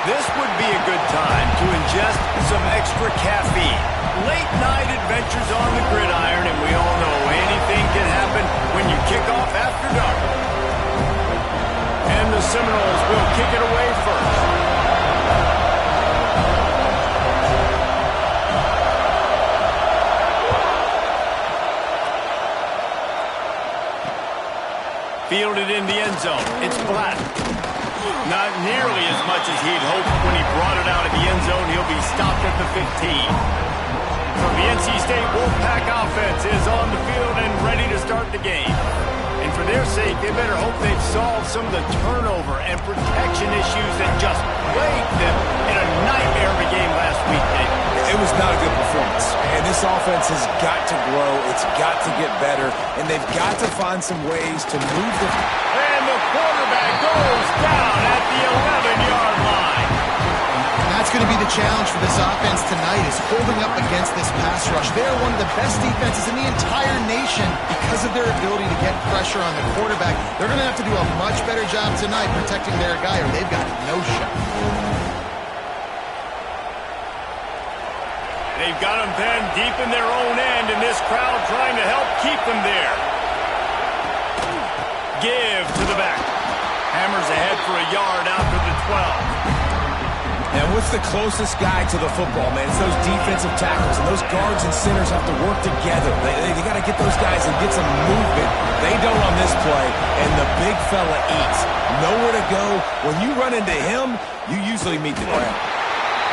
This would be a good time to ingest some extra caffeine. Late night adventures on the gridiron, and we all know anything can happen when you kick off after dark. And the Seminoles will kick it away first. Fielded in the end zone. It's Black. Not nearly as much as he'd hoped when he brought it out of the end zone. He'll be stopped at the 15. So the NC State Wolfpack offense is on the field and ready to start the game. And for their sake, they better hope they've solved some of the turnover and protection issues that just plagued them in a nightmare of a game last week, Dave. It was not a good performance. And this offense has got to grow. It's got to get better. And they've got to find some ways to move the... And the quarterback goes down at the 11-yard line. And that's going to be the challenge for this offense tonight, is holding up against this pass rush. They are one of the best defenses in the entire nation because of their ability to get pressure on the quarterback. They're going to have to do a much better job tonight protecting their guy, or they've got no shot. They've got them pinned deep in their own end, and this crowd trying to help keep them there. Give to the back. Hammers ahead for a yard out to the 12. And what's the closest guy to the football, man? It's those defensive tackles, and those guards and centers have to work together. They got to get those guys and get some movement. They don't on this play, and the big fella eats. Nowhere to go. When you run into him, you usually meet the ground.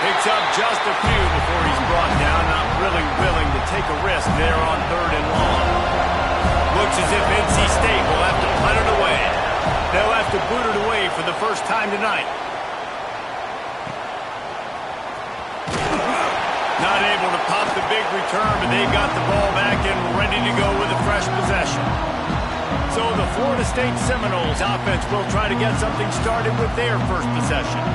Picks up just a few before he's brought down, not really willing to take a risk there on 3rd and long. Looks as if NC State will have to punt it away. They'll have to boot it away for the first time tonight. Not able to pop the big return, but they got the ball back and ready to go with a fresh possession. So the Florida State Seminoles offense will try to get something started with their first possession.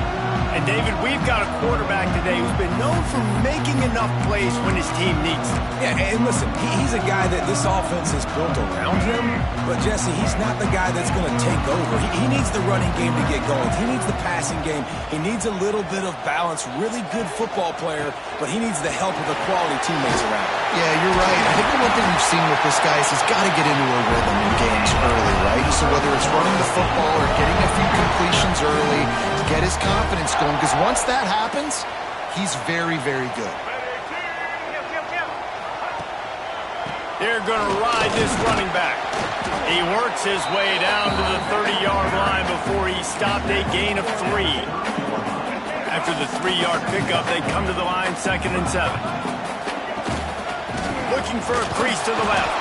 And, David, we've got a quarterback today who's been known for making enough plays when his team needs them. Yeah, and listen, he's a guy that this offense is built around him, but, Jesse, he's not the guy that's going to take over. He needs the running game to get going. He needs the passing game. He needs a little bit of balance. Really good football player, but he needs the help of the quality teammates around him. Yeah, you're right. I think the one thing we've seen with this guy is he's got to get into a rhythm in games early, right? So whether it's running the football or getting a few completions early to get his confidence going, because once that happens, he's very, very good. They're going to ride this running back. He works his way down to the 30-yard line before he stopped a gain of 3. After the 3-yard pickup, they come to the line 2nd and 7. Looking for a crease to the left.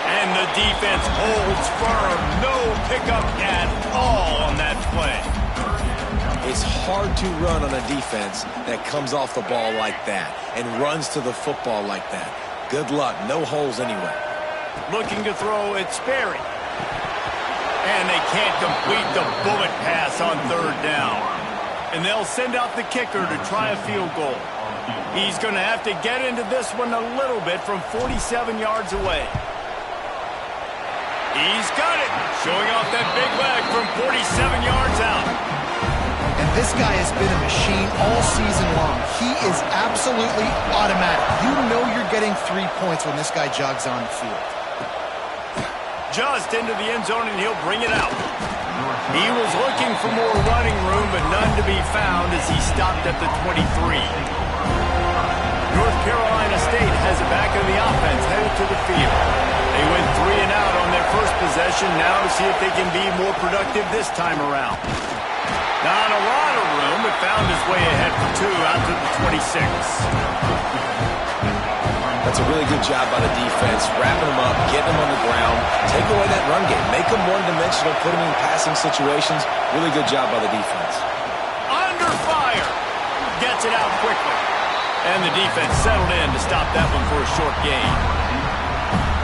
And the defense holds firm. No pickup at all on that play. It's hard to run on a defense that comes off the ball like that and runs to the football like that. Good luck. No holes anyway. Looking to throw, it's Sperry. And they can't complete the bullet pass on 3rd down. And they'll send out the kicker to try a field goal. He's going to have to get into this one a little bit from 47 yards away. He's got it. Showing off that big leg from 47 yards out. And this guy has been a machine all season long. He is absolutely automatic. You know you're getting 3 points when this guy jogs on the field. Just into the end zone, and he'll bring it out. He was looking for more running room, but none to be found as he stopped at the 23. North Carolina State has it back in the offense, headed to the field. They went 3 and out on their first possession, now to see if they can be more productive this time around. Not a lot of room, but found his way ahead for 2 out to the 26. That's a really good job by the defense, wrapping them up, getting them on the ground, take away that run game, make them one-dimensional, put them in passing situations. Really good job by the defense. Under fire! Gets it out quickly. And the defense settled in to stop that one for a short gain.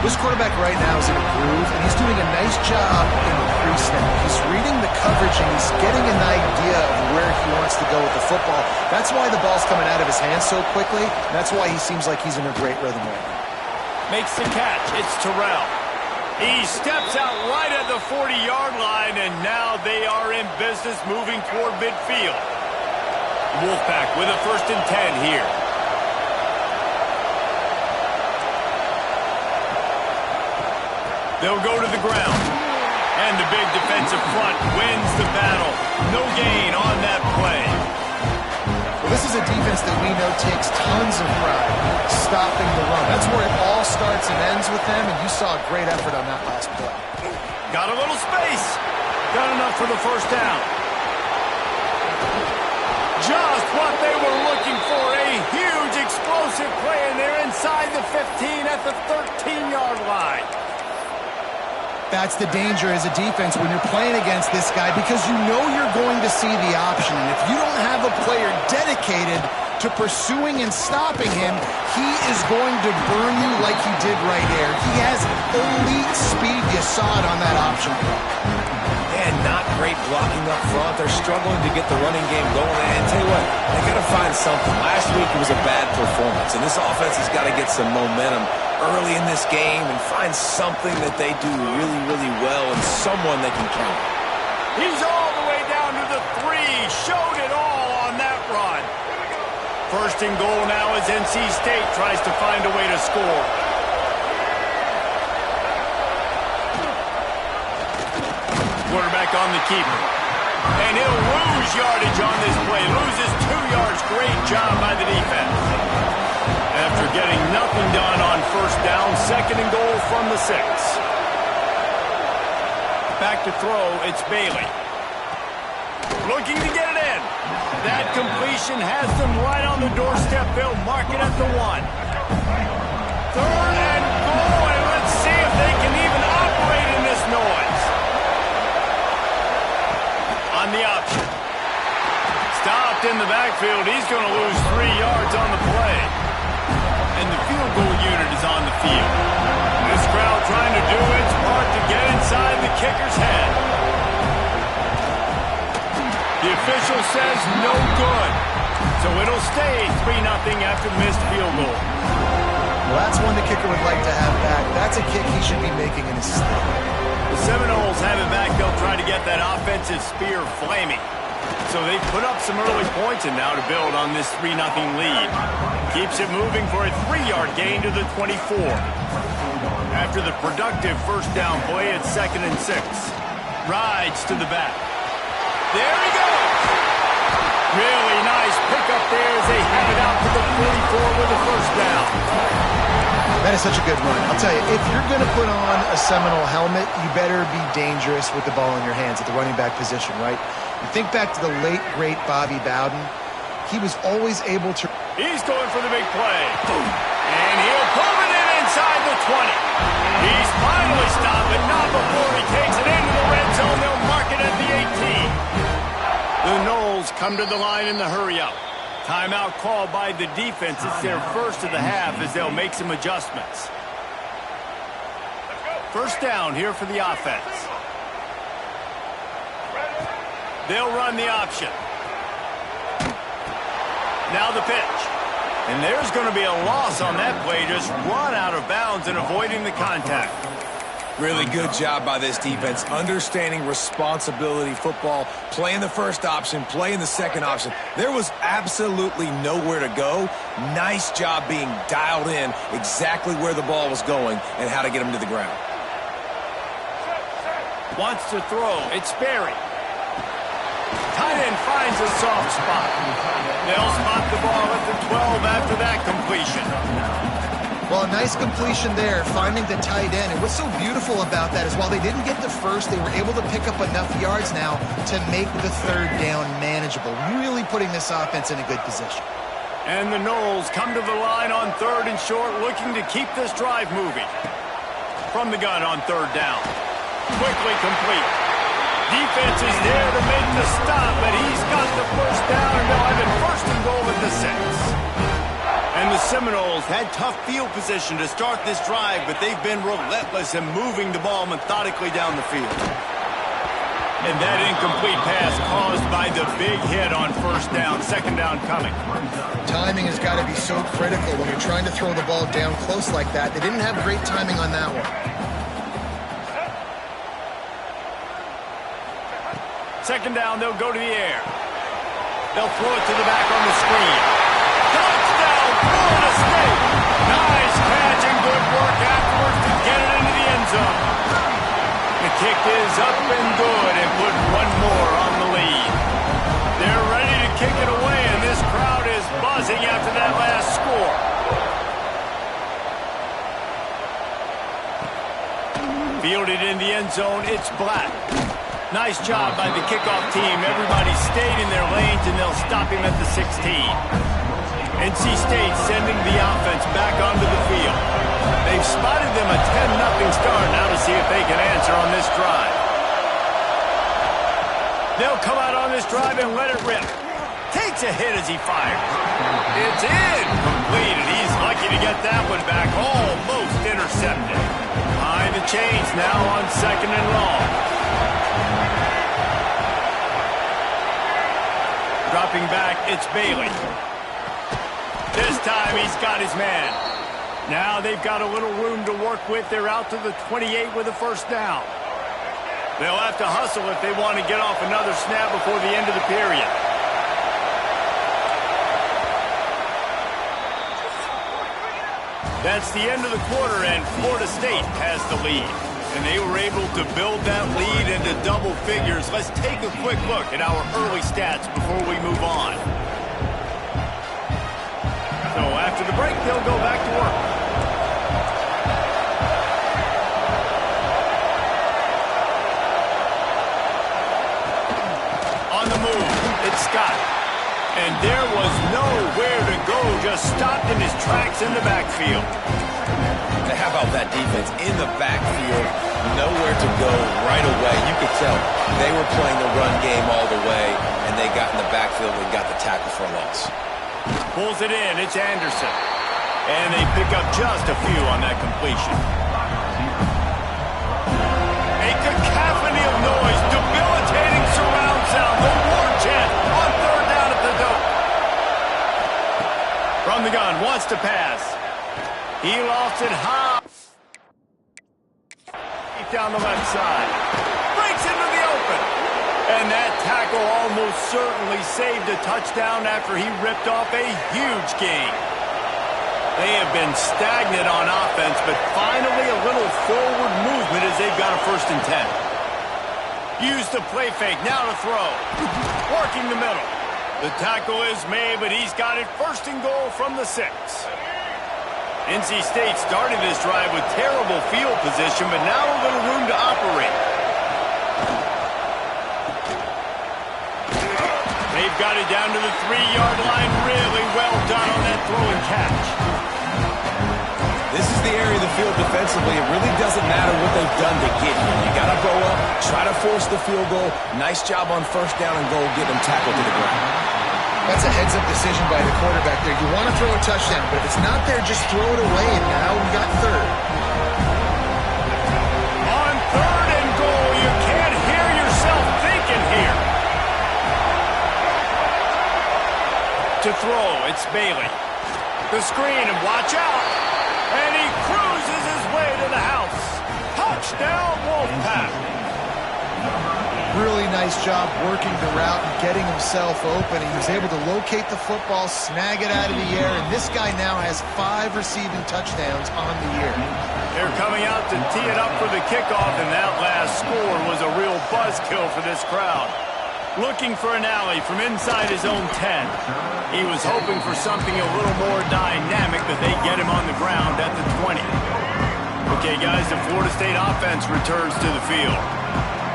This quarterback right now is in a groove, and he's doing a nice job in the pre-snap. He's reading the coverage, and he's getting an idea of where he wants to go with the football. That's why the ball's coming out of his hands so quickly. That's why he seems like he's in a great rhythm right now. Makes the catch. It's Terrell. He steps out right at the 40-yard line, and now they are in business moving toward midfield. Wolfpack with a 1st and 10 here. They'll go to the ground. And the big defensive front wins the battle. No gain on that play. Well, this is a defense that we know takes tons of pride stopping the run. That's where it all starts and ends with them, and you saw a great effort on that last play. Got a little space. Got enough for the 1st down. Just what they were looking for. A huge explosive play, and they're inside the 15 at the 13-yard line. That's the danger as a defense when you're playing against this guy, because you know you're going to see the option. And if you don't have a player dedicated to pursuing and stopping him, he is going to burn you like he did right there. He has elite speed. You saw it on that option. And not great blocking up front. They're struggling to get the running game going. And tell you what, they got to find something. Last week it was a bad performance, and this offense has got to get some momentum early in this game and find something that they do really, really well and someone they can count. He's all the way down to the 3. Showed it all on that run. 1st and goal now as NC State tries to find a way to score. Quarterback on the keeper. And he'll lose yardage on this play. Loses 2 yards. Great job by the defense. After getting nothing done on 1st down, 2nd and goal from the 6. Back to throw, it's Bailey. Looking to get it in. That completion has them right on the doorstep. They'll mark it at the 1. 3rd and goal, and let's see if they can even operate in this noise. On the option. Stopped in the backfield. He's going to lose 3 yards on the play. And the field goal unit is on the field. This crowd trying to do its part to get inside the kicker's head. The official says no good. So it'll stay 3-0 after the missed field goal. Well, that's one the kicker would like to have back. That's a kick he should be making in his sleep. The Seminoles have it back. They'll try to get that offensive spear flaming. So they put up some early points and now to build on this 3-0 lead. Keeps it moving for a 3-yard gain to the 24. After the productive 1st down play, it's 2nd and 6. Rides to the back. There he goes. Really nice pickup there as they have it out to the 44 with the 1st down. That is such a good run. I'll tell you, if you're going to put on a Seminole helmet, you better be dangerous with the ball in your hands at the running back position, right? You think back to the late, great Bobby Bowden. He was always able to... He's going for the big play. And he'll pull it in inside the 20. He's finally stopped, but not before he takes it into the red zone. They'll mark it at the 18. The Noles come to the line in the hurry-up. Timeout called by the defense. It's their 1st of the half as they'll make some adjustments. 1st down here for the offense. They'll run the option. Now the pitch. And there's going to be a loss on that play. Just run out of bounds and avoiding the contact. Really good job by this defense, understanding responsibility football, playing the 1st option, playing the 2nd option. There was absolutely nowhere to go. Nice job being dialed in exactly where the ball was going and how to get him to the ground. Wants to throw. It's Sperry. Tight end finds a soft spot. They'll spot the ball at the 12 after that completion. Well, a nice completion there, finding the tight end. And what's so beautiful about that is while they didn't get the first, they were able to pick up enough yards now to make the third down manageable, really putting this offense in a good position. And the Noles come to the line on 3rd and short, looking to keep this drive moving. From the gun on 3rd down. Quickly complete. Defense is there to make the stop, but he's got the first down, and they'll have it 1st and goal at the 6. And the Seminoles had tough field position to start this drive, but they've been relentless in moving the ball methodically down the field. And that incomplete pass caused by the big hit on 1st down, 2nd down coming. Timing has got to be so critical when you're trying to throw the ball down close like that. They didn't have great timing on that one. 2nd down, they'll go to the air. They'll throw it to the back on the screen. Touchdown, Florida State! Nice catch and good work afterwards to get it into the end zone. The kick is up and good and put one more on the lead. They're ready to kick it away, and this crowd is buzzing after that last score. Fielded in the end zone, it's Black. Nice job by the kickoff team. Everybody stayed in their lanes, and they'll stop him at the 16. NC State sending the offense back onto the field. They've spotted them a 10-0 start. Now to see if they can answer on this drive. They'll come out on this drive and let it rip. Takes a hit as he fires. It's incomplete. He's lucky to get that one back. Almost intercepted. Behind the chains now on 2nd and long. Dropping back, it's Bailey. This time he's got his man. Now they've got a little room to work with. They're out to the 28 with a 1st down. They'll have to hustle if they want to get off another snap before the end of the period. That's the end of the quarter, and Florida State has the lead. And they were able to build that lead into double figures. Let's take a quick look at our early stats before we move on. So after the break, they'll go back to work. On the move, it's Scott. And there was nowhere to go, just stopped in his tracks in the backfield. How about that defense in the backfield? Nowhere to go right away. You could tell they were playing the run game all the way, and they got in the backfield and got the tackle for a loss. Pulls it in. It's Anderson. And they pick up just a few on that completion. A cacophony of noise, debilitating surround sound, the war chant on 3rd down at the dope. From the gun, wants to pass. He lost it high. Down the left side. Breaks into the open. And that tackle almost certainly saved a touchdown after he ripped off a huge gain. They have been stagnant on offense, but finally a little forward movement as they've got a 1st and 10. Use the play fake, now to throw. Working the middle. The tackle is made, but he's got it 1st and goal from the 6. NC State started this drive with terrible field position, but now a little room to operate. They've got it down to the 3-yard line. Really well done on that throw and catch. This is the area of the field defensively. It really doesn't matter what they've done to get here. You got to go up, try to force the field goal. Nice job on 1st down and goal, get them tackled to the ground. That's a heads-up decision by the quarterback there. You want to throw a touchdown, but if it's not there, just throw it away, and now we got 3rd. On 3rd and goal, you can't hear yourself thinking here. To throw, it's Bailey. The screen, and watch out. And he cruises his way to the house. Touchdown, Wolfpack. Really nice job working the route and getting himself open. He was able to locate the football, snag it out of the air, and this guy now has 5 receiving touchdowns on the year. They're coming out to tee it up for the kickoff, and that last score was a real buzzkill for this crowd. Looking for an alley from inside his own 10. He was hoping for something a little more dynamic, but they get him on the ground at the 20. Okay, guys, the Florida State offense returns to the field.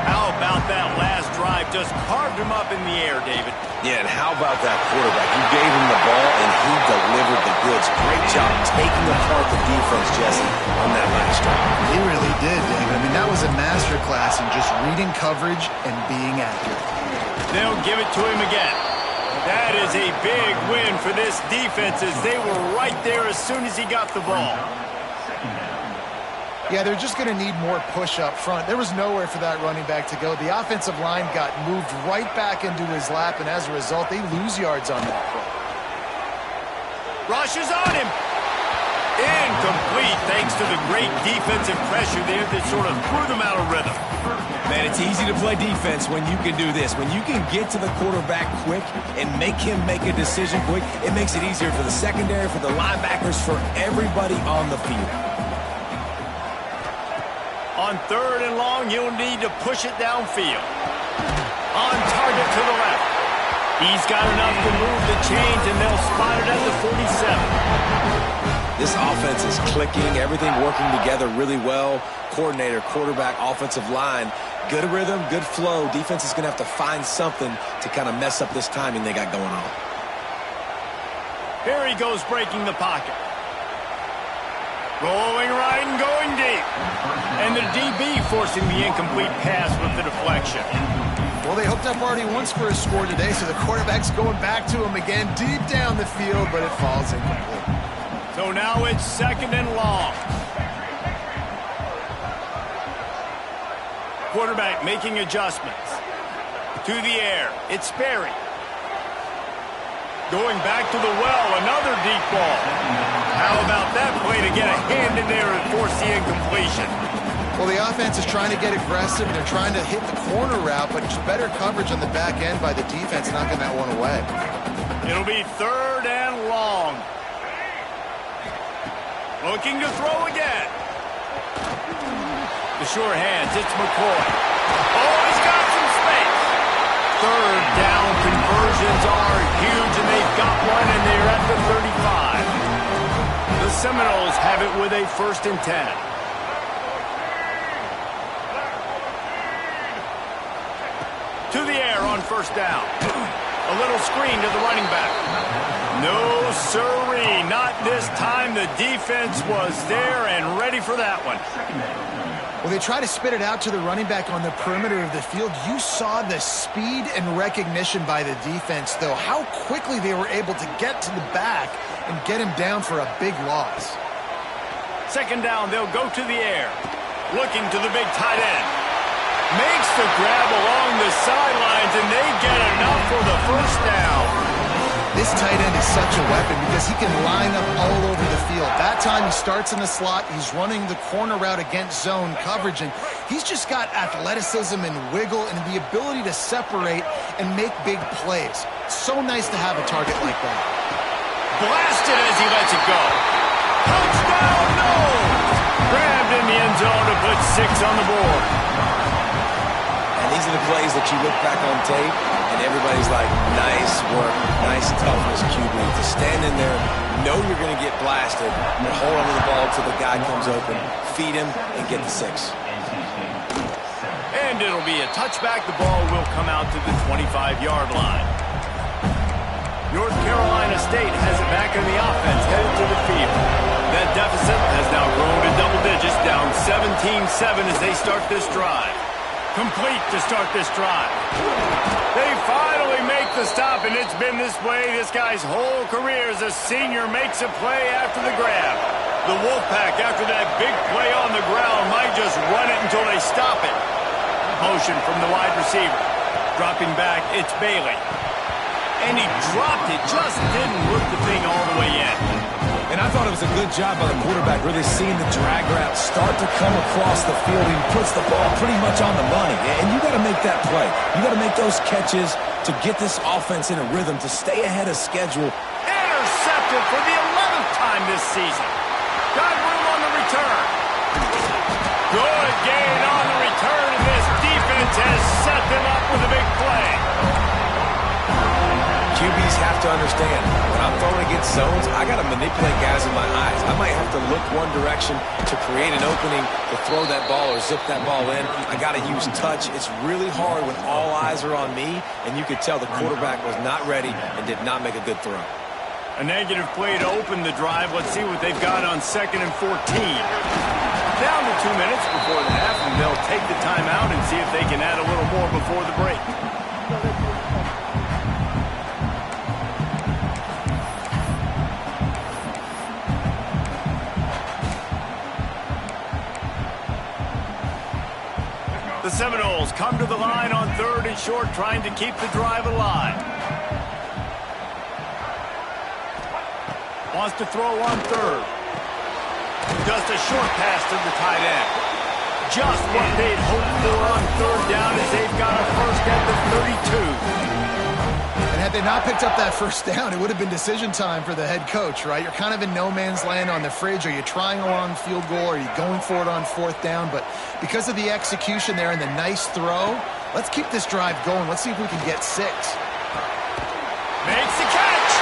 How about that last drive? Just carved him up in the air, David. Yeah, and how about that quarterback? You gave him the ball, and he delivered the goods. Great job taking apart the defense, Jesse, on that last drive. He really did, David. I mean, that was a masterclass in just reading coverage and being accurate. They'll give it to him again. That is a big win for this defense as they were right there as soon as he got the ball. Yeah, they're just going to need more push up front. There was nowhere for that running back to go. The offensive line got moved right back into his lap, and as a result, they lose yards on that play. Rush is on him. Incomplete thanks to the great defensive pressure there that sort of threw them out of rhythm. Man, it's easy to play defense when you can do this. When you can get to the quarterback quick and make him make a decision quick, it makes it easier for the secondary, for the linebackers, for everybody on the field. On 3rd and long, you'll need to push it downfield. On target to the left. He's got enough to move the chains, and they'll spot it at the 47. This offense is clicking, everything working together really well. Coordinator, quarterback, offensive line, good rhythm, good flow. Defense is going to have to find something to kind of mess up this timing they got going on. Here he goes breaking the pocket. Rolling right and going deep. And the DB forcing the incomplete pass with the deflection. Well, they hooked up already once for a score today, so the quarterback's going back to him again deep down the field, but it falls incomplete. So now it's 2nd and long. Quarterback making adjustments. To the air. It's Sperry. Going back to the well, another deep ball. How about that play to get a hand in there and force the incompletion? Well, the offense is trying to get aggressive, and they're trying to hit the corner route, but just better coverage on the back end by the defense knocking that one away. It'll be 3rd and long. Looking to throw again. The sure hands, it's McCoy. Oh, he's got some space. 3rd down conversions are huge, and they've got one, and they're at the 35. The Seminoles have it with a 1st and 10. To the air on 1st down. A little screen to the running back. No, sirree, not this time. The defense was there and ready for that one. Well, they try to spit it out to the running back on the perimeter of the field. You saw the speed and recognition by the defense, though, how quickly they were able to get to the back and get him down for a big loss. 2nd down, they'll go to the air. Looking to the big tight end. Makes the grab along the sidelines, and they get enough for the 1st down. This tight end is such a weapon because he can line up all over the field. That time he starts in the slot. He's running the corner route against zone coverage, and he's just got athleticism and wiggle and the ability to separate and make big plays. So nice to have a target like that. Blasted as he lets it go. Touchdown, no! Grabbed in the end zone to put 6 on the board. And these are the plays that you look back on tape, and everybody's like, nice work, nice toughness, QB. To stand in there, know you're going to get blasted, and hold on to the ball until the guy comes open, feed him, and get the 6. And it'll be a touchback. The ball will come out to the 25-yard line. North Carolina State has it back in the offense, headed to the field. That deficit has now grown to double digits, down 17-7 as they start this drive. Complete to start this drive. They finally make the stop, and it's been this way this guy's whole career as a senior makes a play after the grab. The Wolfpack, after that big play on the ground, might just run it until they stop it. Motion from the wide receiver. Dropping back, it's Bailey. And he dropped it, just didn't work the thing all the way in. And I thought it was a good job by the quarterback, really seeing the drag route start to come across the field. He puts the ball pretty much on the money. And you got to make that play. You got to make those catches to get this offense in a rhythm, to stay ahead of schedule. Intercepted for the 11th time this season. Got room on the return. Good gain on the return, and this defense has set them up with a big play. to understand, when I'm throwing against zones, I got to manipulate guys in my eyes. I might have to look one direction to create an opening to throw that ball or zip that ball in. I got to use touch. It's really hard when all eyes are on me, and you could tell the quarterback was not ready and did not make a good throw. A negative play to open the drive. Let's see what they've got on 2nd and 14. Down to 2 minutes before the half, and they'll take the timeout and see if they can add a little more before the break. The Seminoles come to the line on 3rd and short, trying to keep the drive alive. Wants to throw on 3rd. Just a short pass to the tight end. Just what they'd hoped for on 3rd down as they've got a first at the 32. And had they not picked up that first down, it would have been decision time for the head coach, right? You're kind of in no man's land on the fridge. Are you trying a long field goal? Are you going for it on 4th down? But because of the execution there and the nice throw, let's keep this drive going. Let's see if we can get 6. Makes the catch,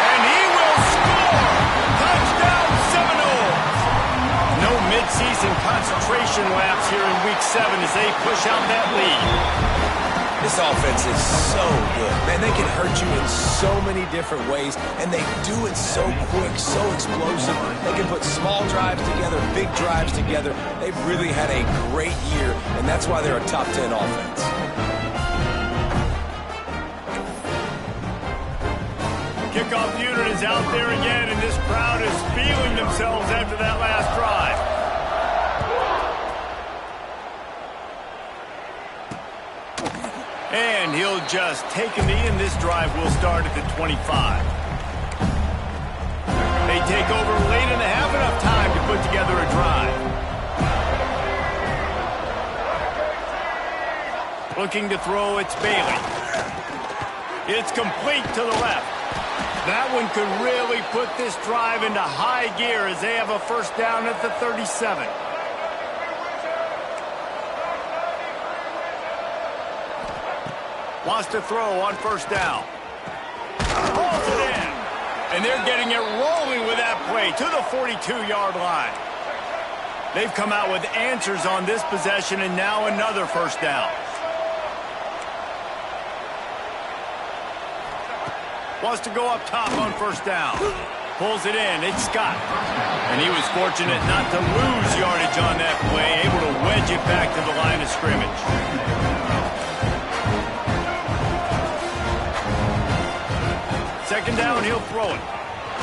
and he will score. Touchdown, Seminoles. No midseason concentration lapse here in Week 7 as they push out that lead. This offense is so good. Man, they can hurt you in so many different ways, and they do it so quick, so explosive. They can put small drives together, big drives together. They've really had a great year, and that's why they're a top 10 offense. Kickoff unit is out there again, and this crowd is feeling themselves after that last drive. And he'll just take a knee, and this drive will start at the 25. They take over late in the half, enough time to put together a drive. Looking to throw, it's Bailey. It's complete to the left. That one could really put this drive into high gear as they have a first down at the 37. Wants to throw on 1st down. Pulls it in. And they're getting it rolling with that play to the 42-yard line. They've come out with answers on this possession, and now another first down. Wants to go up top on 1st down. Pulls it in. It's Scott. And he was fortunate not to lose yardage on that play, able to wedge it back to the line of scrimmage. Second down, he'll throw it.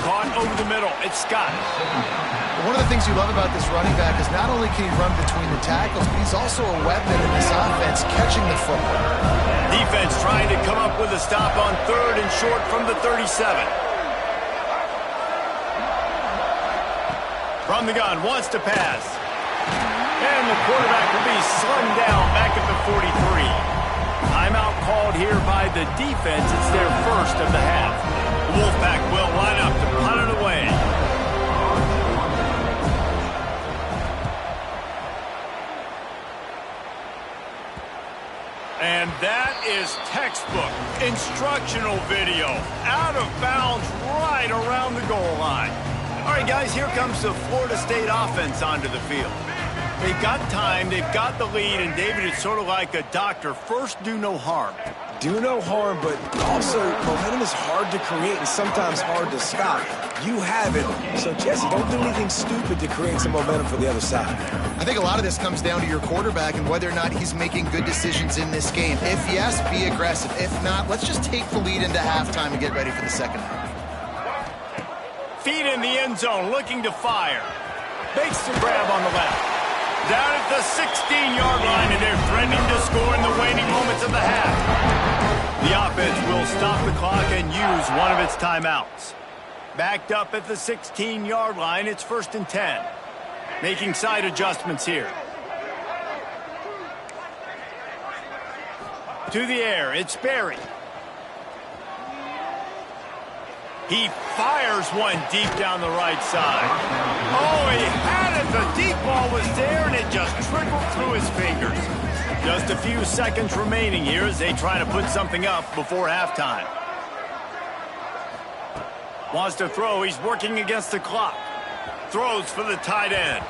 Caught over the middle. It's Scott. One of the things you love about this running back is not only can he run between the tackles, but he's also a weapon in this offense, catching the football. Defense trying to come up with a stop on 3rd and short from the 37. From the gun, wants to pass. And the quarterback will be slung down back at the 43. Timeout called here by the defense. It's their first of the half. The Wolfpack will line up to punt it away. And that is textbook instructional video. Out of bounds right around the goal line. All right, guys, here comes the Florida State offense onto the field. They've got time, they've got the lead, and David, it's sort of like a doctor. First, do no harm. Do no harm, but also momentum is hard to create and sometimes hard to stop. You have it. So, Jesse, don't do anything stupid to create some momentum for the other side. I think a lot of this comes down to your quarterback and whether or not he's making good decisions in this game. If yes, be aggressive. If not, let's just take the lead into halftime and get ready for the second half. Feet in the end zone, looking to fire. Makes the grab on the left. Down at the 16-yard line, and they're threatening to score in the waning moments of the half. The offense will stop the clock and use one of its timeouts. Backed up at the 16-yard line, it's 1st and 10. Making side adjustments here. To the air, it's Berry. He fires one deep down the right side. Oh, he had it. The deep ball was there, and it just trickled through his fingers. Just a few seconds remaining here as they try to put something up before halftime. Wants to throw. He's working against the clock. Throws for the tight end.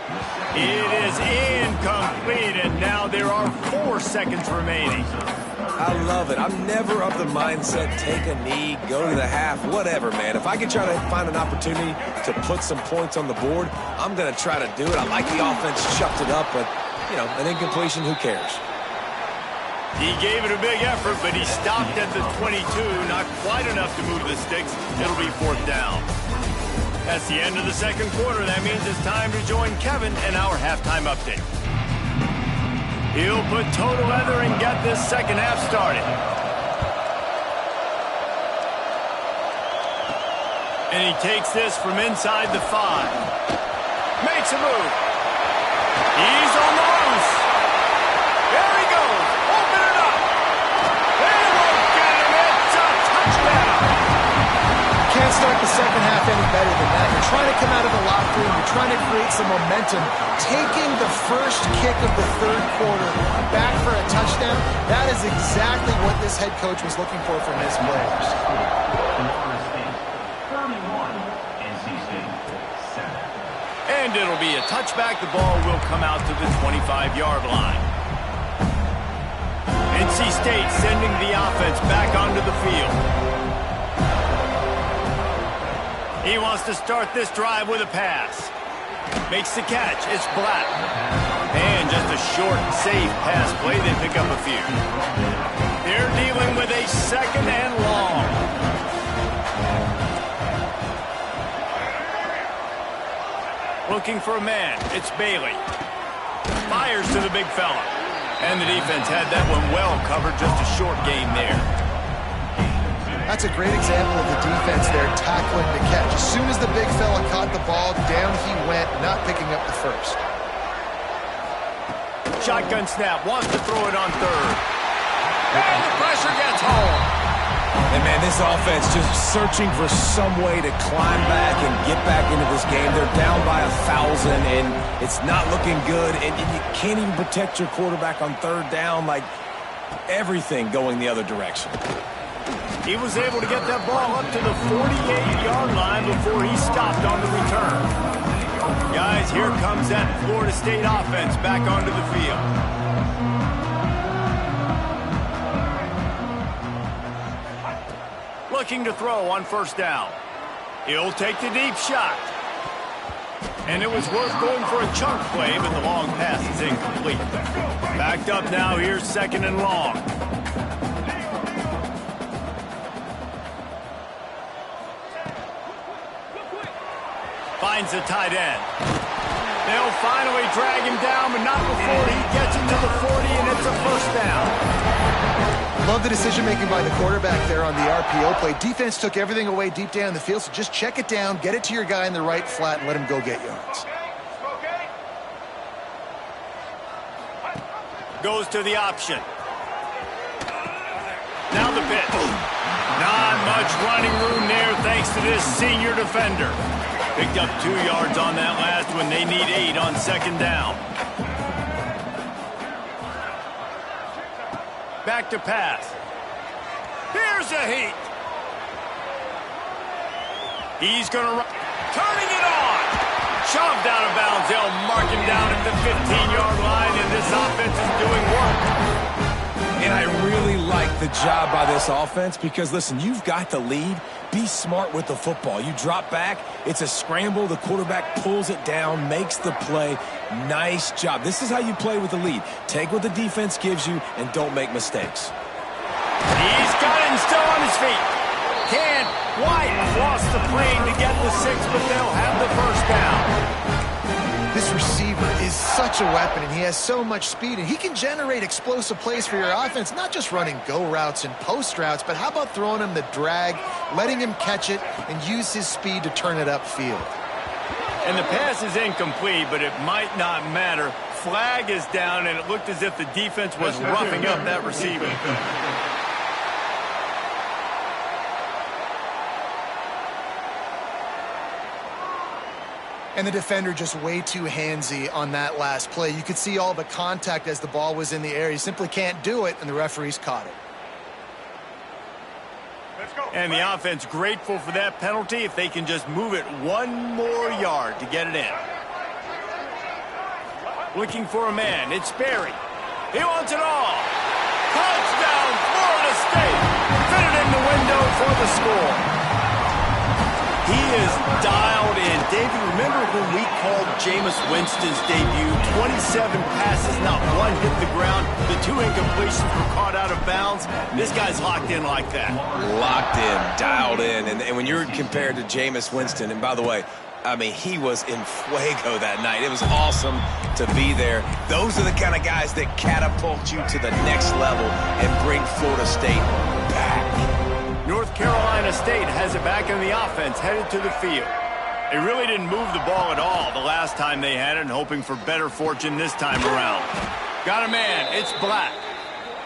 It is incomplete, and now there are 4 seconds remaining. I love it. I'm never of the mindset, take a knee, go to the half, whatever, man. If I can try to find an opportunity to put some points on the board, I'm going to try to do it. I like the offense chucked it up, but, you know, an incompletion, who cares? He gave it a big effort, but he stopped at the 22. Not quite enough to move the sticks. It'll be 4th down. That's the end of the second quarter. That means it's time to join Kevin in our halftime update. He'll put toe together and get this second half started. And he takes this from inside the 5. Makes a move. He's on the loose. There he goes. Open it up. They won't get him. It's a touchdown. Can't start the second half any better than that. You're trying to come out of the locker room. You're trying to create some momentum. Taking the first kick of the third quarter back for a touchdown, that is exactly what this head coach was looking for from his players. And it'll be a touchback. The ball will come out to the 25-yard line. NC State sending the offense back onto the field. He wants to start this drive with a pass. Makes the catch. It's Black. And just a short, safe pass play. They pick up a few. They're dealing with a 2nd and long. Looking for a man. It's Bailey. Fires to the big fella. And the defense had that one well covered. Just a short game there. That's a great example of the defense there tackling the catch. As soon as the big fella caught the ball, down he went, not picking up the first. Shotgun snap. Wants to throw it on 3rd. And the pressure gets home. And, man, this offense just searching for some way to climb back and get back into this game. They're down by 1,000, and it's not looking good. And you can't even protect your quarterback on 3rd down. Like, everything going the other direction. He was able to get that ball up to the 48-yard line before he stopped on the return. Guys, here comes that Florida State offense back onto the field. Looking to throw on 1st down. He'll take the deep shot. And it was worth going for a chunk play, but the long pass is incomplete. Backed up now, here's 2nd and long. Finds the tight end. They'll finally drag him down, but not before he gets into the 40, and it's a 1st down. Love the decision-making by the quarterback there on the RPO play. Defense took everything away deep down the field, so just check it down, get it to your guy in the right flat, and let him go get yards. Goes to the option. Now the pitch. Not much running room there thanks to this senior defender. Picked up 2 yards on that last one. They need 8 on 2nd down. Back to pass. Here's a heat. He's going to run. Turning it on. Shoved out of bounds. They'll mark him down at the 15-yard line, and this offense is doing work. And I really like the job by this offense because, listen, you've got the lead. Be smart with the football. You drop back, it's a scramble. The quarterback pulls it down, makes the play. Nice job. This is how you play with the lead. Take what the defense gives you and don't make mistakes. He's got it and still on his feet. Can White lost the plane to get the 6, but they'll have the 1st down. This receiver is such a weapon, and he has so much speed, and he can generate explosive plays for your offense, not just running go routes and post routes, but how about throwing him the drag, letting him catch it, and use his speed to turn it upfield. And the pass is incomplete, but it might not matter. Flag is down, and it looked as if the defense was roughing up that receiver. And the defender just way too handsy on that last play. You could see all the contact as the ball was in the air. He simply can't do it, and the referees caught it. And the offense grateful for that penalty if they can just move it one more yard to get it in. Looking for a man. It's Sperry. He wants it all. Touchdown, Florida State. Fit it in the window for the score. He is dialed in. David, remember when we called Jameis Winston's debut? 27 passes, not one hit the ground. The 2 incompletions were caught out of bounds. This guy's locked in like that. Locked in, dialed in. And when you're compared to Jameis Winston, and by the way, I mean, he was in fuego that night. It was awesome to be there. Those are the kind of guys that catapult you to the next level and bring Florida State back. North Carolina State has it back in the offense, headed to the field. They really didn't move the ball at all the last time they had it, and hoping for better fortune this time around. Got a man. It's Black.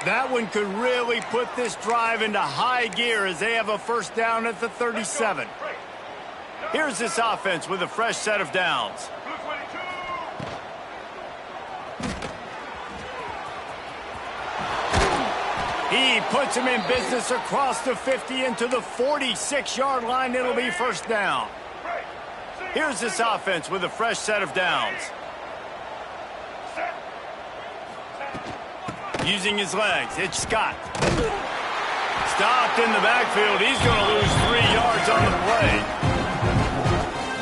That one could really put this drive into high gear as they have a first down at the 37. Here's this offense with a fresh set of downs. He puts him in business across the 50 into the 46-yard line. It'll be first down. Here's this offense with a fresh set of downs. Using his legs, it's Scott. Stopped in the backfield. He's going to lose 3 yards on the play.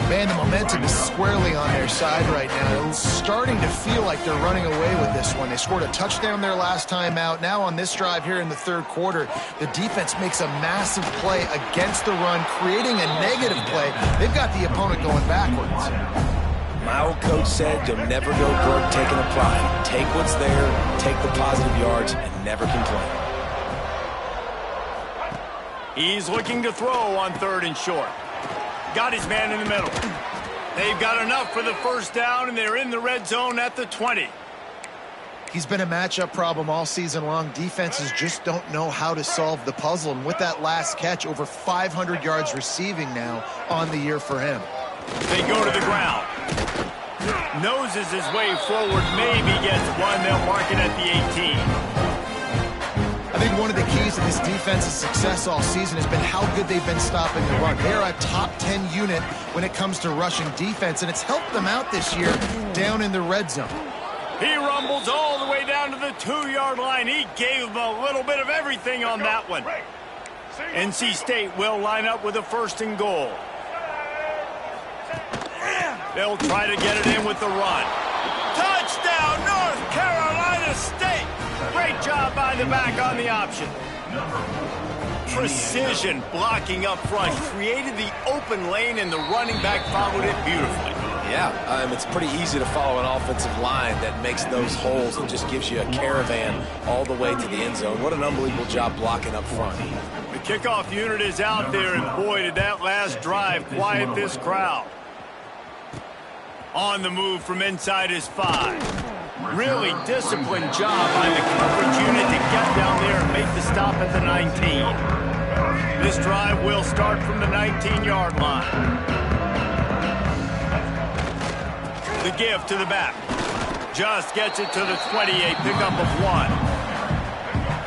Man, the momentum is squarely on their side right now. It's starting to feel like they're running away with this one. They scored a touchdown their last time out. Now on this drive here in the third quarter, the defense makes a massive play against the run, creating a negative play. They've got the opponent going backwards. My old coach said you'll never go broke taking a profit. Take what's there, take the positive yards, and never complain. He's looking to throw on 3rd and short. Got his man in the middle. They've got enough for the first down, and they're in the red zone at the 20. He's been a matchup problem all season long. Defenses just don't know how to solve the puzzle. And with that last catch, over 500 yards receiving now on the year for him. They go to the ground. Noses his way forward, maybe gets one. They'll mark it at the 18. I think one of the keys to this defense's success all season has been how good they've been stopping the run. They're a top 10 unit when it comes to rushing defense, and it's helped them out this year down in the red zone. He rumbles all the way down to the 2-yard line. He gave them a little bit of everything on that one. NC State will line up with a 1st and goal. They'll try to get it in with the run. Touchdown, North Carolina State! Great job by the back on the option. Precision blocking up front. Created the open lane, and the running back followed it beautifully. Yeah, it's pretty easy to follow an offensive line that makes those holes and just gives you a caravan all the way to the end zone. What an unbelievable job blocking up front. The kickoff unit is out there, and boy, did that last drive quiet this crowd. On the move from inside his 5. Really disciplined job by the coverage unit to get down there and make the stop at the 19. This drive will start from the 19-yard line. The give to the back. Just gets it to the 20, a pickup of 1.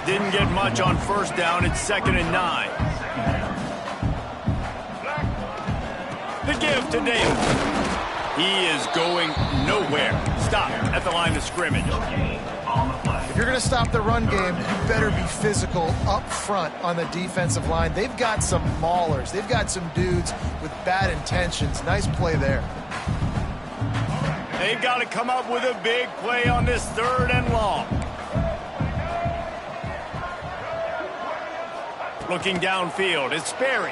Didn't get much on first down. It's 2nd and 9. The give to Davis. He is going nowhere. Stop at the line of scrimmage. If you're going to stop the run game, you better be physical up front on the defensive line. They've got some maulers. They've got some dudes with bad intentions. Nice play there. They've got to come up with a big play on this 3rd and long. Looking downfield, it's Sperry.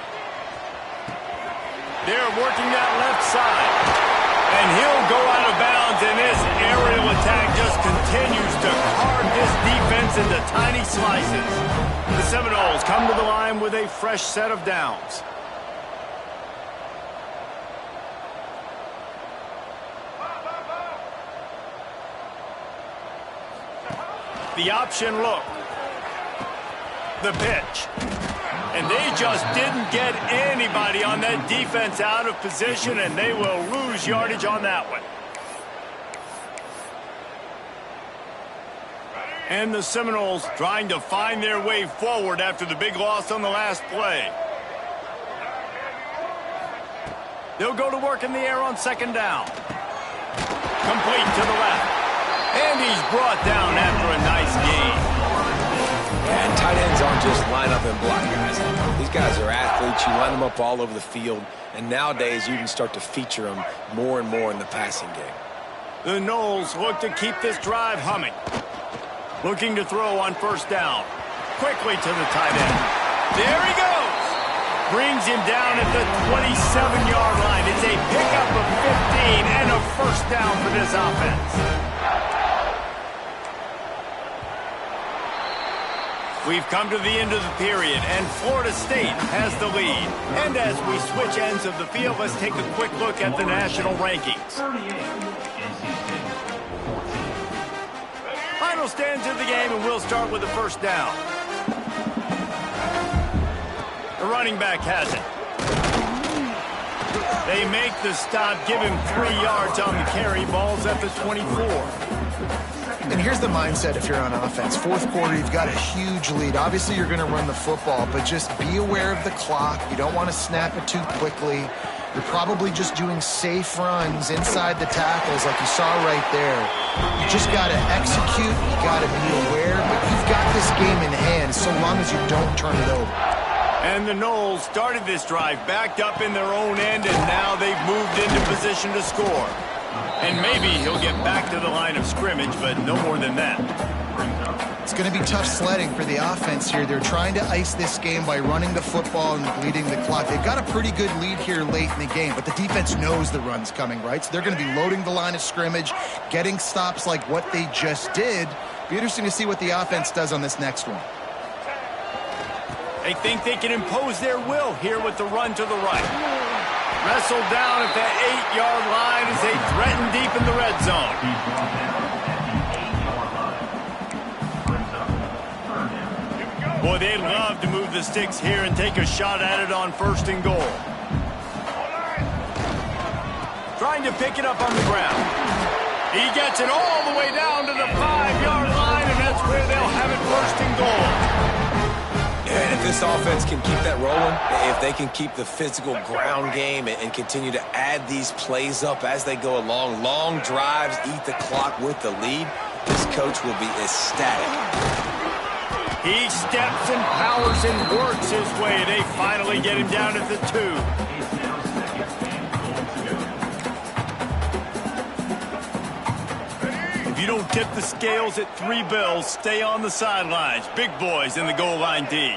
They're working that left side. And he'll go out of bounds, and this aerial attack just continues to carve this defense into tiny slices. The Seminoles come to the line with a fresh set of downs. The option look. The pitch. And they just didn't get anybody on that defense out of position, and they will lose yardage on that one. And the Seminoles trying to find their way forward after the big loss on the last play. They'll go to work in the air on second down. Complete to the left. And he's brought down after a nice gain. And tight ends aren't just line up and block guys. These guys are athletes. You line them up all over the field. And nowadays, you can start to feature them more and more in the passing game. The Noles look to keep this drive humming. Looking to throw on first down. Quickly to the tight end. There he goes. Brings him down at the 27-yard line. It's a pickup of 15 and a first down for this offense. We've come to the end of the period, and Florida State has the lead. And as we switch ends of the field, let's take a quick look at the national rankings. Final stands of the game, and we'll start with the first down. The running back has it. They make the stop, give him 3 yards on the carry. Ball's at the 24. And here's the mindset if you're on offense. Fourth quarter, you've got a huge lead. Obviously, you're going to run the football, but just be aware of the clock. You don't want to snap it too quickly. You're probably just doing safe runs inside the tackles like you saw right there. You just got to execute. You got to be aware, but you've got this game in hand so long as you don't turn it over. And the Noles started this drive backed up in their own end, and now they've moved into position to score. And maybe he'll get back to the line of scrimmage, but no more than that. It's going to be tough sledding for the offense here. They're trying to ice this game by running the football and bleeding the clock. They've got a pretty good lead here late in the game, but the defense knows the run's coming, right? So they're going to be loading the line of scrimmage, getting stops like what they just did. Be interesting to see what the offense does on this next one. They think they can impose their will here with the run to the right. Wrestled down at the 8-yard line as they threaten deep in the red zone. Boy, they'd love to move the sticks here and take a shot at it on first and goal. Trying to pick it up on the ground. He gets it all the way down to the 5-yard line, and that's where they'll have it first and goal. And if this offense can keep that rolling, if they can keep the physical ground game and continue to add these plays up as they go along, long drives, eat the clock with the lead, this coach will be ecstatic. He steps and powers and works his way. They finally get him down at the 2. If you don't tip the scales at 3 bills, stay on the sidelines. Big boys in the goal line D.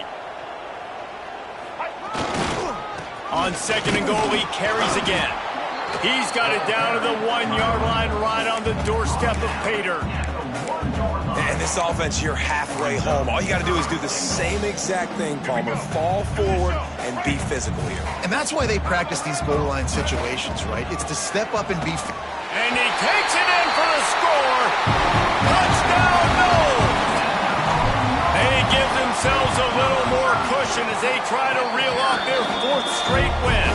On second and goal, he carries again. He's got it down to the 1-yard line right on the doorstep of Pater. And this offense, you're halfway home. All you got to do is do the same exact thing, Palmer. Fall forward and be physical here. And that's why they practice these goal line situations, right? It's to step up and be... And he takes it in for the score. Touchdown, Noles! They give themselves a little more cushion as they try to reel off their 4th straight win.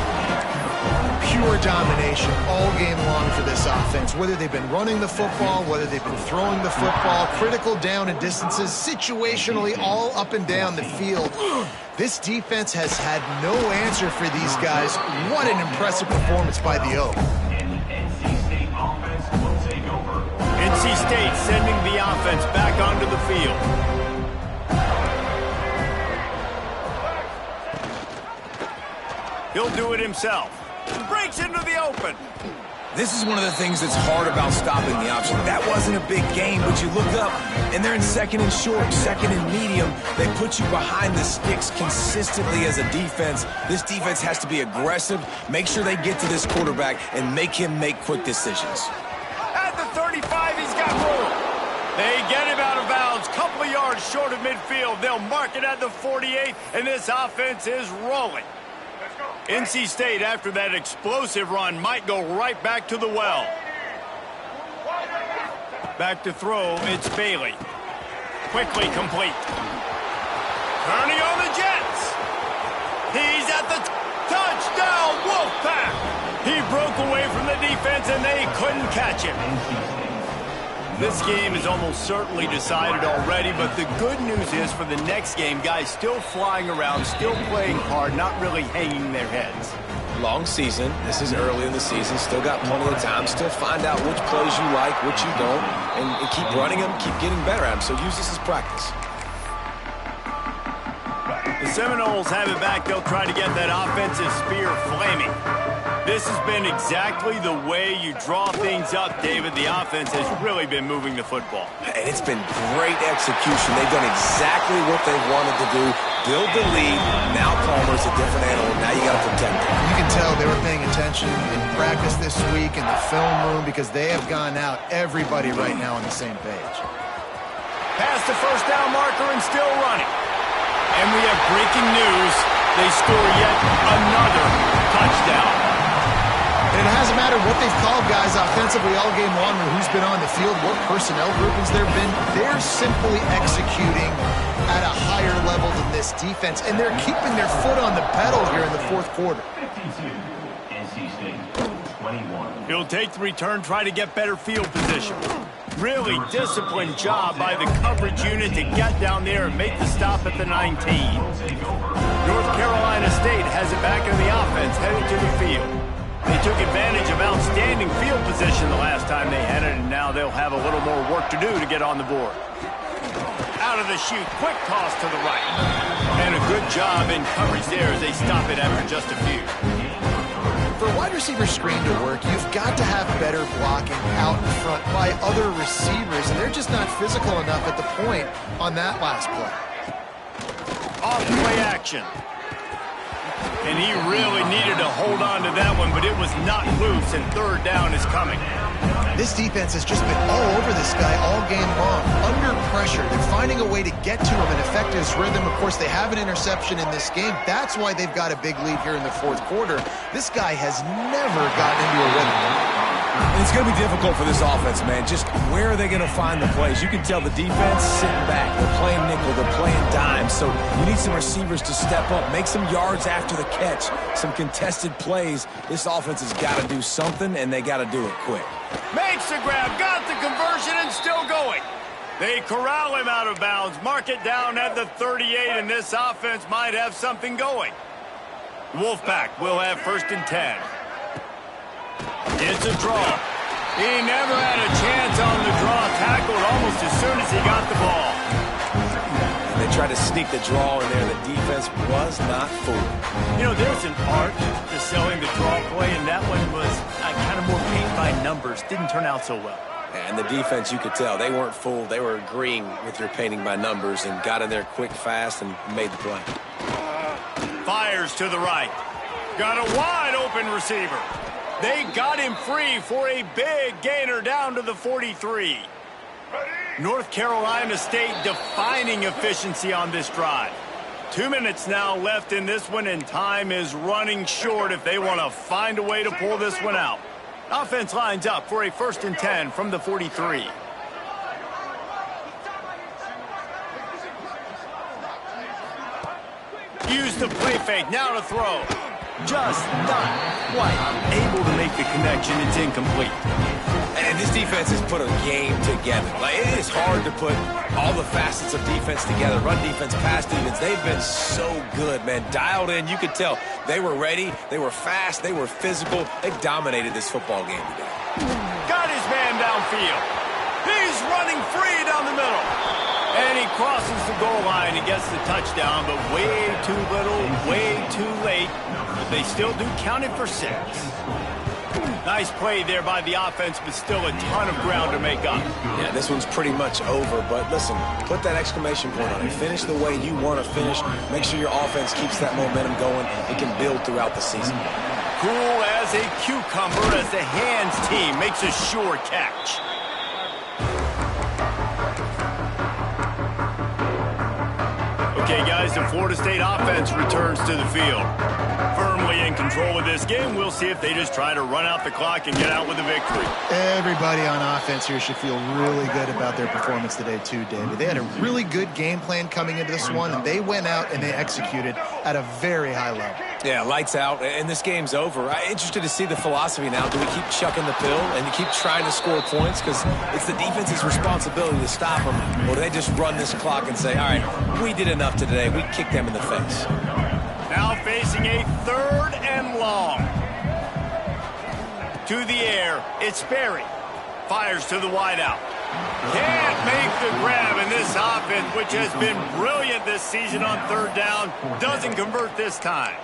Pure domination all game long for this offense. Whether they've been running the football, whether they've been throwing the football, critical down and distances, situationally all up and down the field. This defense has had no answer for these guys. What an impressive performance by the Oak. NC State sending the offense back onto the field. He'll do it himself. Breaks into the open. This is one of the things that's hard about stopping the option. That wasn't a big gain, but you look up, and they're in second and short, second and medium. They put you behind the sticks consistently as a defense. This defense has to be aggressive, make sure they get to this quarterback, and make him make quick decisions. At the 35, he's got room. They get him out of bounds, couple of yards short of midfield. They'll mark it at the 48, and this offense is rolling. NC State, after that explosive run, might go right back to the well. Back to throw, it's Bailey. Quickly complete. Turning on the Jets. He's at the touchdown, Wolfpack. He broke away from the defense, and they couldn't catch him. This game is almost certainly decided already, but the good news is for the next game, guys still flying around, still playing hard, not really hanging their heads. Long season. This is early in the season. Still got plenty of time. Still find out which plays you like, which you don't, and keep running them, keep getting better at them. So use this as practice. The Seminoles have it back. They'll try to get that offensive spear flaming. This has been exactly the way you draw things up, David. The offense has really been moving the football. And it's been great execution. They've done exactly what they wanted to do. Build the lead. Now Palmer's a different animal. Now you got to protect him. You can tell they were paying attention in practice this week in the film room because they have gone out everybody right now on the same page. Past the first down marker and still running. And we have breaking news. They score yet another touchdown. And it hasn't mattered what they've called guys offensively all game long or who's been on the field, what personnel groupings there have been. They're simply executing at a higher level than this defense, and they're keeping their foot on the pedal here in the fourth quarter. 52, NC State, 21. He'll take the return, try to get better field position. Really disciplined job by the coverage unit to get down there and make the stop at the 19. North Carolina State has it back in the offense, headed to the field. They took advantage of outstanding field position the last time they had it, and now they'll have a little more work to do to get on the board. Out of the chute, quick toss to the right. And a good job in coverage there as they stop it after just a few. For a wide receiver screen to work, you've got to have better blocking out in front by other receivers, and they're just not physical enough at the point on that last play. Off play action. And he really needed to hold on to that one, but it was not loose, and third down is coming. This defense has just been all over this guy all game long. Under pressure, they're finding a way to get to him and affect his rhythm. Of course, they have an interception in this game. That's why they've got a big lead here in the fourth quarter. This guy has never gotten into a rhythm. And it's going to be difficult for this offense, man. Just where are they going to find the plays? You can tell the defense sitting back. They're playing nickel. They're playing dime. So you need some receivers to step up, make some yards after the catch, some contested plays. This offense has got to do something, and they got to do it quick. Makes the grab, got the conversion, and still going. They corral him out of bounds, mark it down at the 38, and this offense might have something going. Wolfpack will have 1st and 10. It's a draw. He never had a chance on the draw, tackled almost as soon as he got the ball. And they tried to sneak the draw in there. The defense was not fooled. You know, there's an art to selling the draw play, and that one was kind of more paint by numbers. Didn't turn out so well. And the defense, you could tell, they weren't fooled. They were agreeing with your painting by numbers and got in there quick, fast, and made the play. Fires to the right. Got a wide open receiver. They got him free for a big gainer down to the 43. North Carolina State defining efficiency on this drive. 2 minutes now left in this one, and time is running short if they want to find a way to pull this one out. Offense lines up for a 1st and 10 from the 43. Use the play fake, now to throw. Just not quite able to make the connection. It's incomplete. And this defense has put a game together. Like, it is hard to put all the facets of defense together. Run defense, pass defense. They've been so good, man. Dialed in. You could tell they were ready. They were fast. They were physical. They dominated this football game today. Got his man downfield. He's running free down the middle. And he crosses the goal line and gets the touchdown, but way too little, way too late. But they still do count it for 6. Nice play there by the offense, but still a ton of ground to make up. Yeah, this one's pretty much over, but listen, put that exclamation point on it. Finish the way you want to finish. Make sure your offense keeps that momentum going. It can build throughout the season. Cool as a cucumber as the hands team makes a sure catch. Okay, guys, the Florida State offense returns to the field. Firm certainly in control of this game. We'll see if they just try to run out the clock and get out with a victory. Everybody on offense here should feel really good about their performance today too, David. They had a really good game plan coming into this one, and they went out and they executed at a very high level. Yeah, lights out, and this game's over. I'm interested to see the philosophy now. Do we keep chucking the pill and keep trying to score points? Because it's the defense's responsibility to stop them. Or do they just run this clock and say, all right, we did enough today. We kicked them in the face. Now facing a 3rd and long. To the air, it's Berry. Fires to the wideout. Can't make the grab, and this offense, which has been brilliant this season on 3rd down, doesn't convert this time.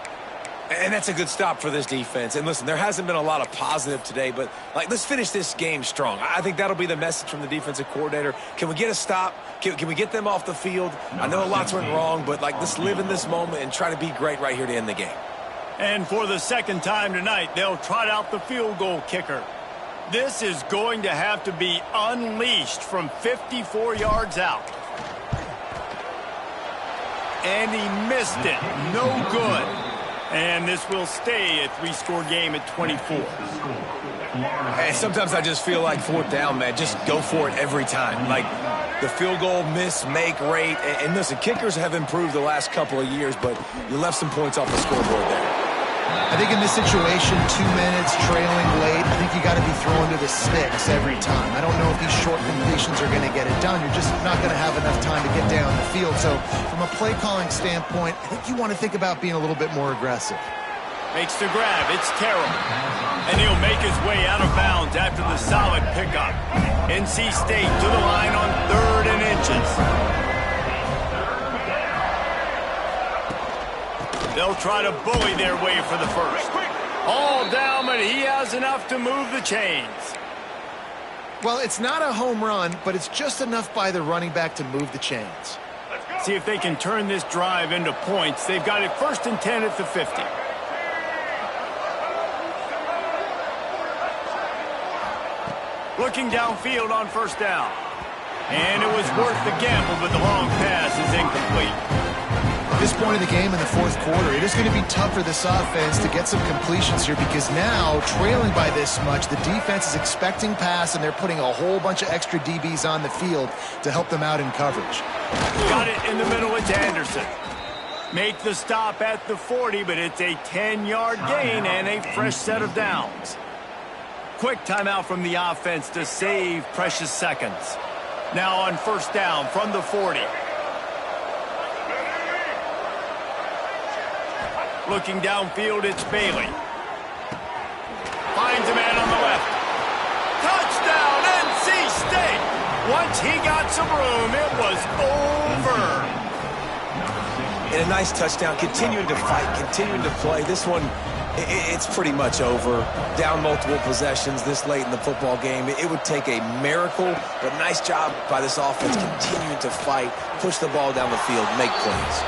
And that's a good stop for this defense. And listen, there hasn't been a lot of positive today, but let's finish this game strong. I think that'll be the message from the defensive coordinator. Can we get a stop? Can we get them off the field? I know lots went wrong, but let's live in this moment and try to be great right here to end the game. And for the 2nd time tonight, they'll trot out the field goal kicker. This is going to have to be unleashed from 54 yards out. And he missed it. No good. And this will stay a 3-score game at 24. And sometimes I just feel like 4th down, man. Just go for it every time. The field goal miss-make rate. And listen, kickers have improved the last couple of years, but you left some points off the scoreboard there. I think in this situation, 2 minutes, trailing late, I think you got to be throwing to the sticks every time. I don't know if these short completions are going to get it done. You're just not going to have enough time to get down the field. So from a play calling standpoint, I think you want to think about being a little bit more aggressive. Makes the grab. It's Terrell. And he'll make his way out of bounds after the solid pickup. NC State to the line on 3rd and inches. They'll try to bully their way for the first. All down, but he has enough to move the chains. Well, it's not a home run, but it's just enough by the running back to move the chains. See if they can turn this drive into points. They've got it 1st and 10 at the 50. Looking downfield on 1st down. And it was worth the gamble, but the long pass is incomplete. At this point of the game in the 4th quarter, it is going to be tough for this offense to get some completions here because now, trailing by this much, the defense is expecting pass, and they're putting a whole bunch of extra DBs on the field to help them out in coverage. Got it in the middle. It's Anderson. Make the stop at the 40, but it's a 10-yard gain and a fresh set of downs. Quick timeout from the offense to save precious seconds. Now on 1st down from the 40. Looking downfield, it's Bailey. Finds a man on the left. Touchdown, NC State! Once he got some room, it was over. And a nice touchdown, continuing to fight, continuing to play. This one, it's pretty much over. Down multiple possessions this late in the football game. It would take a miracle, but nice job by this offense continuing to fight, push the ball down the field, make plays.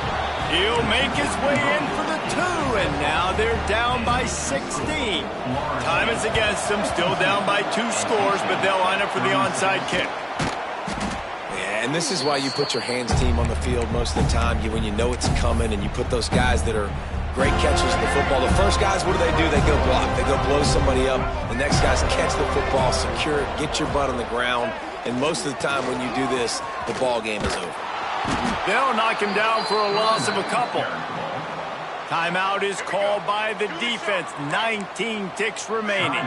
He'll make his way in for the 2, and now they're down by 16. Time is against them, still down by 2 scores, but they'll line up for the onside kick. Yeah, and this is why you put your hands team on the field most of the time, when you know it's coming, and you put those guys that are great catchers in the football. The first guys, what do? They go block. They go blow somebody up. The next guys catch the football, secure it, get your butt on the ground, and most of the time when you do this, the ball game is over. They'll knock him down for a loss of a couple. Timeout is called by the defense. 19 ticks remaining.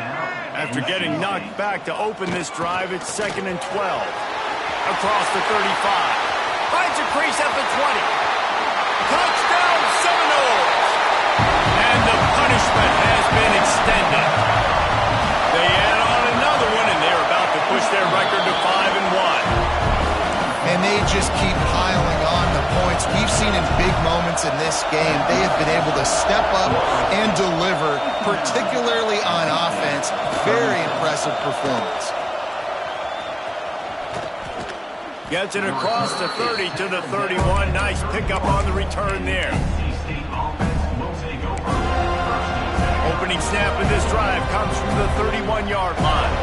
After getting knocked back to open this drive, it's 2nd and 12. Across the 35. Finds a crease at the 20. Touchdown Seminoles! And the punishment has been extended. They add on another one, and they're about to push their record to 5-1. And they just keep piling on the points. We've seen in big moments in this game, they have been able to step up and deliver, particularly on offense. Very impressive performance. Gets it across the 30 to the 31. Nice pickup on the return there. Opening snap of this drive comes from the 31-yard line.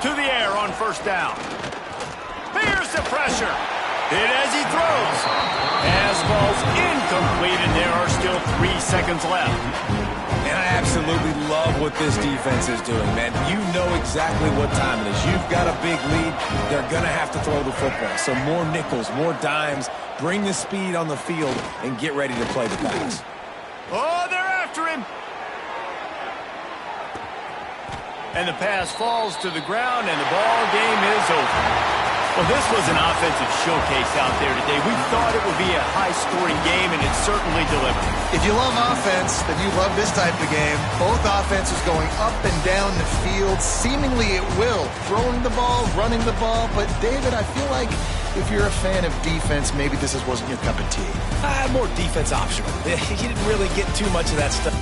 To the air on 1st down. Here's the pressure. Hit as he throws. Pass falls incomplete, and there are still 3 seconds left. And I absolutely love what this defense is doing, man. You know exactly what time it is. You've got a big lead. They're going to have to throw the football. So more nickels, more dimes. Bring the speed on the field and get ready to play the pass. Oh, they're after him. And the pass falls to the ground, and the ball game is over. Well, this was an offensive showcase out there today. We thought it would be a high-scoring game, and it certainly delivered. If you love offense, then you love this type of game. Both offenses going up and down the field, seemingly at will. Throwing the ball, running the ball. But, David, I feel like if you're a fan of defense, maybe this wasn't your cup of tea. More defense optional. You didn't really get too much of that stuff.